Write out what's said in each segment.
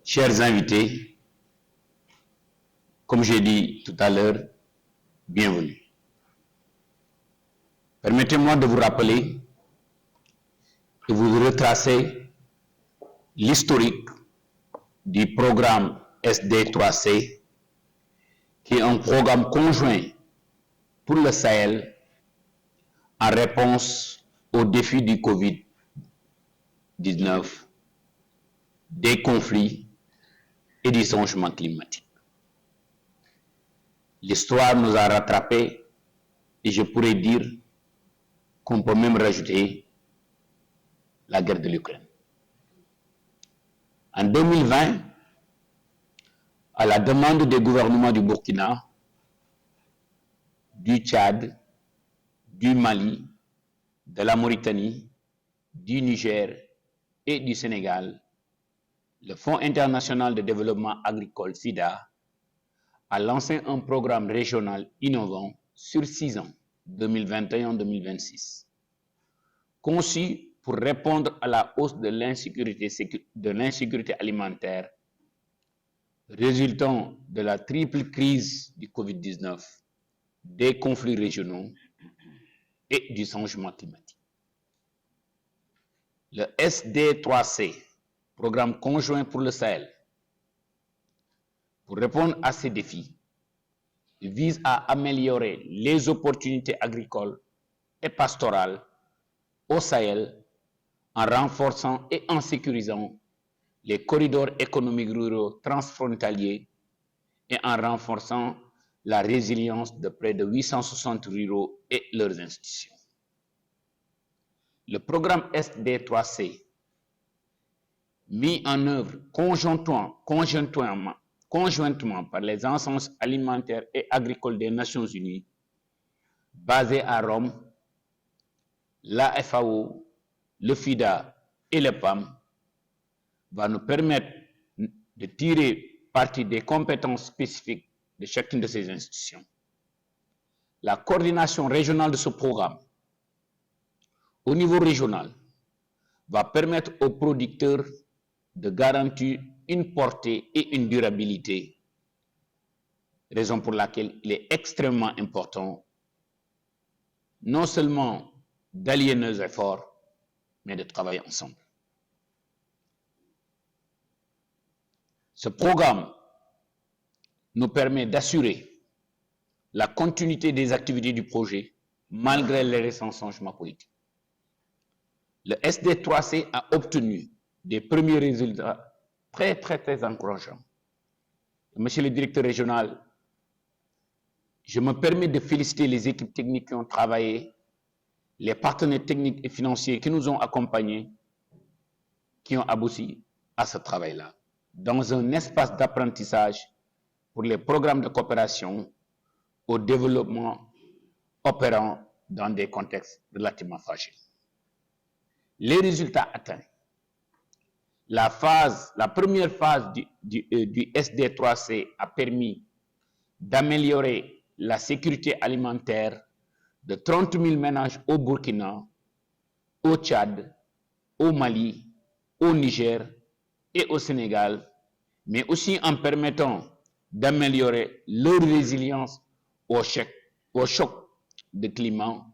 chers invités, comme j'ai dit tout à l'heure, bienvenue. Permettez-moi de vous rappeler et vous retracer l'historique du programme SD3C, qui est un programme conjoint pour le Sahel en réponse aux défis du Covid-19, des conflits et du changement climatique. L'histoire nous a rattrapés et je pourrais dire qu'on peut même rajouter la guerre de l'Ukraine. En 2020, à la demande des gouvernements du Burkina, du Tchad, du Mali, de la Mauritanie, du Niger et du Sénégal, le Fonds international de développement agricole FIDA a lancé un programme régional innovant sur 6 ans, 2021-2026, conçu pour répondre à la hausse de l'insécurité alimentaire résultant de la triple crise du Covid-19, des conflits régionaux et du changement climatique. Le SD3C, programme conjoint pour le Sahel, pour répondre à ces défis, vise à améliorer les opportunités agricoles et pastorales au Sahel en renforçant et en sécurisant les corridors économiques ruraux transfrontaliers et en renforçant la résilience de près de 860 ruraux et leurs institutions. Le programme SD3C, mis en œuvre conjointement par les instances alimentaires et agricoles des Nations Unies, basées à Rome, la FAO, le FIDA et le PAM, va nous permettre de tirer parti des compétences spécifiques de chacune de ces institutions. La coordination régionale de ce programme, au niveau régional, va permettre aux producteurs de garantir une portée et une durabilité, raison pour laquelle il est extrêmement important non seulement d'allier nos efforts, mais de travailler ensemble. Ce programme nous permet d'assurer la continuité des activités du projet malgré les récents changements politiques. Le SD3C a obtenu des premiers résultats très encourageants. Monsieur le directeur régional, je me permets de féliciter les équipes techniques qui ont travaillé, les partenaires techniques et financiers qui nous ont accompagnés, qui ont abouti à ce travail-là, dans un espace d'apprentissage pour les programmes de coopération au développement opérant dans des contextes relativement fragiles. Les résultats atteints. La première phase du SD3C a permis d'améliorer la sécurité alimentaire de 30 000 ménages au Burkina, au Tchad, au Mali, au Niger et au Sénégal, mais aussi en permettant d'améliorer leur résilience au choc des climats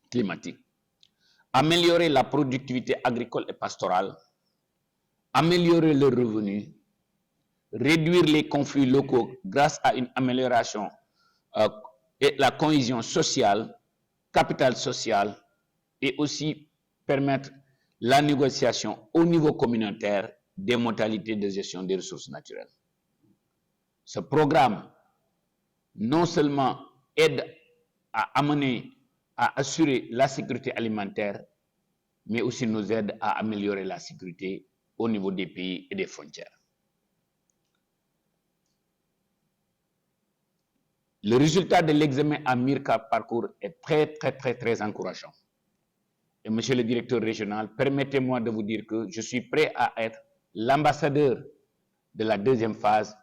climatiques, améliorer la productivité agricole et pastorale, améliorer leurs revenus, réduire les conflits locaux grâce à une amélioration et la cohésion sociale, capital social, et aussi permettre la négociation au niveau communautaire des modalités de gestion des ressources naturelles. Ce programme non seulement aide à assurer la sécurité alimentaire, mais aussi nous aide à améliorer la sécurité au niveau des pays et des frontières. Le résultat de l'examen à Mirka Parcours est très encourageant. Et monsieur le directeur régional, permettez-moi de vous dire que je suis prêt à être l'ambassadeur de la deuxième phase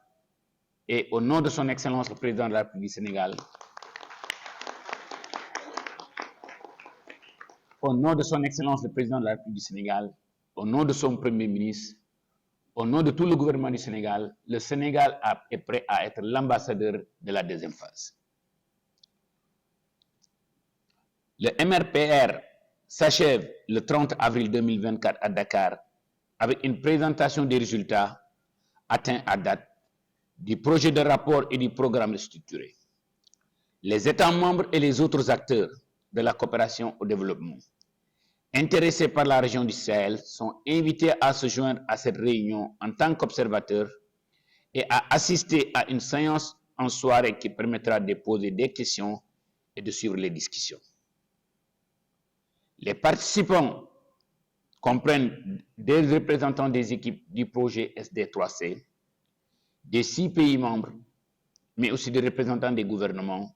et au nom de son Excellence le Président de la République du Sénégal, au nom de son Excellence le Président de la République du Sénégal, au nom de son Premier ministre, au nom de tout le gouvernement du Sénégal, le Sénégal est prêt à être l'ambassadeur de la deuxième phase. Le MRPR s'achève le 30 avril 2024 à Dakar avec une présentation des résultats atteints à date du projet de rapport et du programme structuré. Les États membres et les autres acteurs de la coopération au développement intéressés par la région du Sahel sont invités à se joindre à cette réunion en tant qu'observateurs et à assister à une séance en soirée qui permettra de poser des questions et de suivre les discussions. Les participants comprennent des représentants des équipes du projet SD3C, des 6 pays membres, mais aussi des représentants des gouvernements,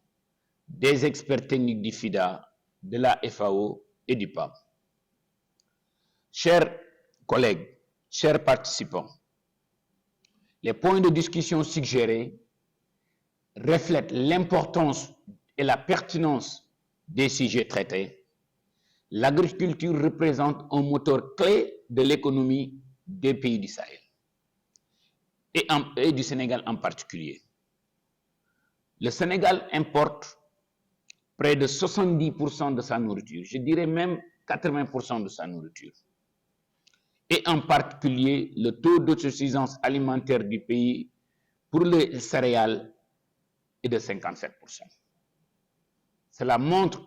des experts techniques du FIDA, de la FAO et du PAM. Chers collègues, chers participants, les points de discussion suggérés reflètent l'importance et la pertinence des sujets traités. L'agriculture représente un moteur clé de l'économie des pays du Sahel et du Sénégal en particulier. Le Sénégal importe près de 70% de sa nourriture, je dirais même 80% de sa nourriture. Et en particulier, le taux d'autosuffisance alimentaire du pays pour les céréales est de 57%. Cela montre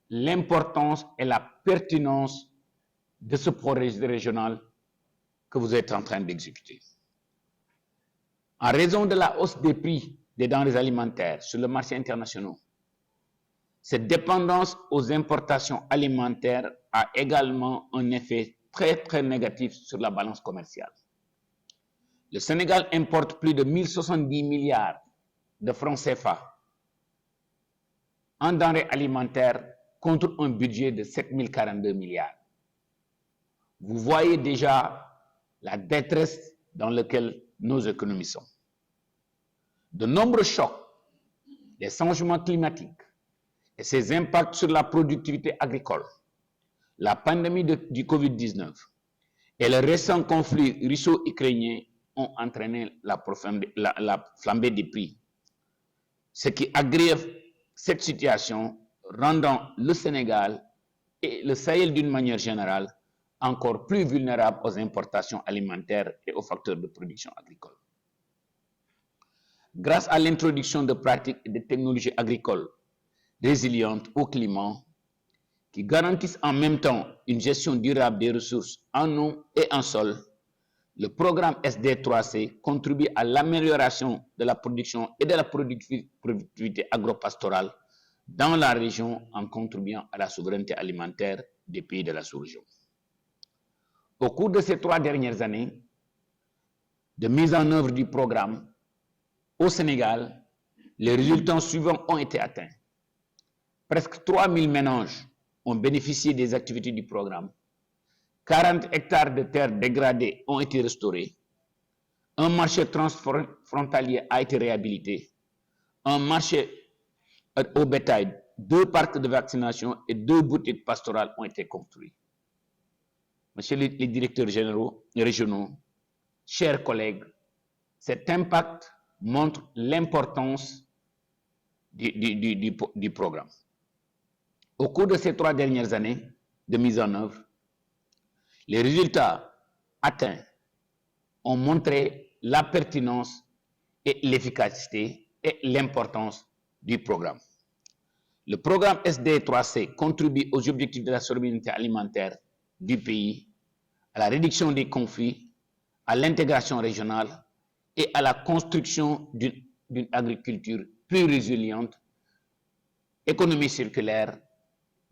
l'importance et la pertinence de ce projet régional que vous êtes en train d'exécuter. En raison de la hausse des prix des denrées alimentaires sur le marché international, cette dépendance aux importations alimentaires a également un effet très négatif sur la balance commerciale. Le Sénégal importe plus de 1070 milliards de francs CFA en denrées alimentaires contre un budget de 7042 milliards. Vous voyez déjà la détresse dans laquelle nos économies sont. De nombreux chocs, les changements climatiques et ses impacts sur la productivité agricole, la pandémie du Covid-19 et le récent conflit russo-ukrainien ont entraîné la flambée des prix, ce qui aggrave cette situation, rendant le Sénégal et le Sahel d'une manière générale encore plus vulnérables aux importations alimentaires et aux facteurs de production agricole. Grâce à l'introduction de pratiques et de technologies agricoles résilientes au climat, qui garantissent en même temps une gestion durable des ressources en eau et en sol, le programme SD3C contribue à l'amélioration de la production et de la productivité agropastorale dans la région en contribuant à la souveraineté alimentaire des pays de la sous-région. Au cours de ces 3 dernières années de mise en œuvre du programme, au Sénégal, les résultats suivants ont été atteints. Presque 3000 ménages ont bénéficié des activités du programme. 40 hectares de terres dégradées ont été restaurés. Un marché transfrontalier a été réhabilité. Un marché au bétail, 2 parcs de vaccination et 2 boutiques pastorales ont été construits. Monsieur les directeurs généraux, régionaux, chers collègues, cet impact montre l'importance du programme. Au cours de ces 3 dernières années de mise en œuvre, les résultats atteints ont montré la pertinence et l'efficacité et l'importance du programme. Le programme SD3C contribue aux objectifs de la souveraineté alimentaire du pays, à la réduction des conflits, à l'intégration régionale et à la construction d'une agriculture plus résiliente, économie circulaire,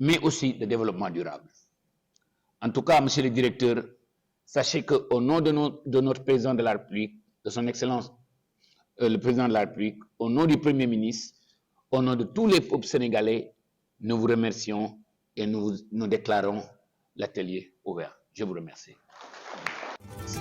mais aussi de développement durable. En tout cas, monsieur le directeur, sachez qu'au nom de notre président de la République, de son Excellence le président de la République, au nom du Premier ministre, au nom de tous les peuples sénégalais, nous vous remercions et nous déclarons l'atelier ouvert. Je vous remercie. Merci.